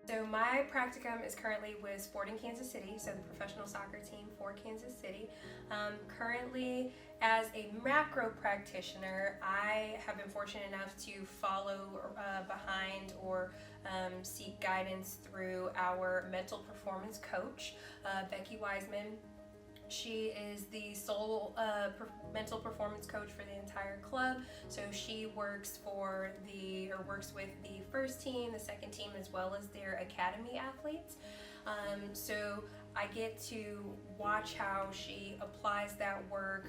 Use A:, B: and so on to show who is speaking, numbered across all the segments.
A: So my practicum is currently with Sporting Kansas City, so the professional soccer team for Kansas City. Currently, as a macro practitioner, I have been fortunate enough to follow behind or seek guidance through our mental performance coach, Becky Wiseman. She is the sole mental performance coach for the entire club. So she works with the first team, the second team, as well as their academy athletes. So I get to watch how she applies that work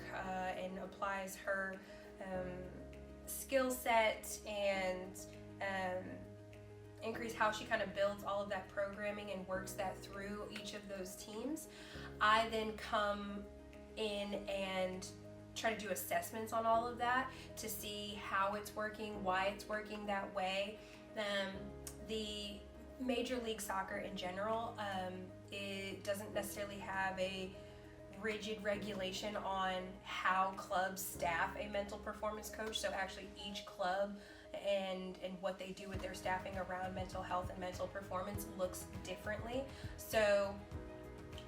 A: and applies her skill set and increase how she kind of builds all of that programming and works that through each of those teams. I then come in and try to do assessments on all of that to see how it's working, why it's working that way. The Major League Soccer in general, it doesn't necessarily have a rigid regulation on how clubs staff a mental performance coach. So actually each club and what they do with their staffing around mental health and mental performance looks differently. So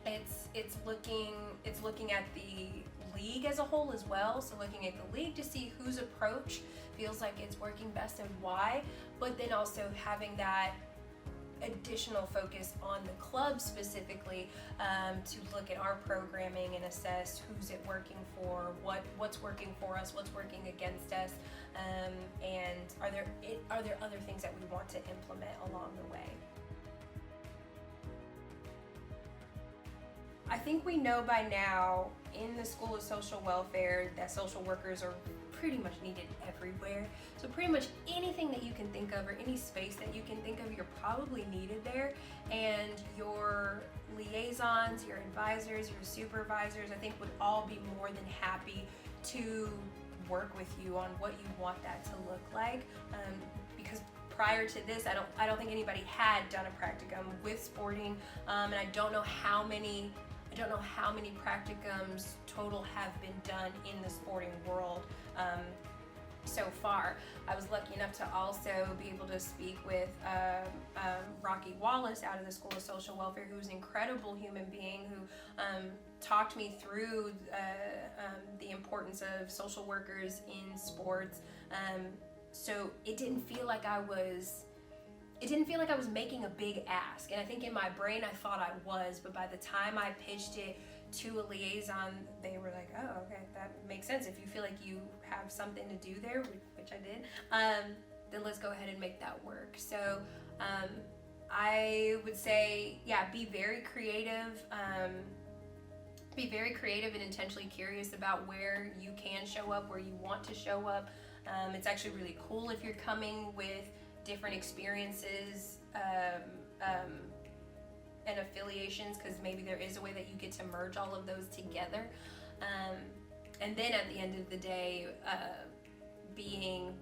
A: it's looking at the league as a whole as well. So looking at the league to see whose approach feels like it's working best and why, but then also having that additional focus on the club specifically to look at our programming and assess who's it working for, what's working for us, what's working against us, and are there other things that we want to implement along the way. I think we know by now in the School of Social Welfare that social workers are pretty much needed everywhere. So pretty much anything that you can think of or any space that you can think of, you're probably needed there. And your liaisons, your advisors, your supervisors, I think would all be more than happy to work with you on what you want that to look like. Because prior to this, I don't think anybody had done a practicum with Sporting, and I don't know how many practicums total have been done in the sporting world so far. I was lucky enough to also be able to speak with Rocky Wallace out of the School of Social Welfare, who's an incredible human being who talked me through the importance of social workers in sports. So it didn't feel like I was making a big ask, and I think in my brain I thought I was, but by the time I pitched it to a liaison, they were like, oh, okay, that makes sense. If you feel like you have something to do there, which I did, then let's go ahead and make that work. So I would say, yeah, be very creative. Be very creative and intentionally curious about where you can show up, where you want to show up. It's actually really cool if you're coming with different experiences and affiliations, because maybe there is a way that you get to merge all of those together. And then at the end of the day, being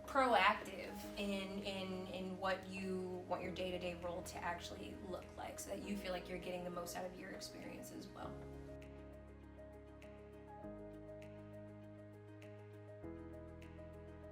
A: proactive in what you want your day-to-day role to actually look like, so that you feel like you're getting the most out of your experience as well.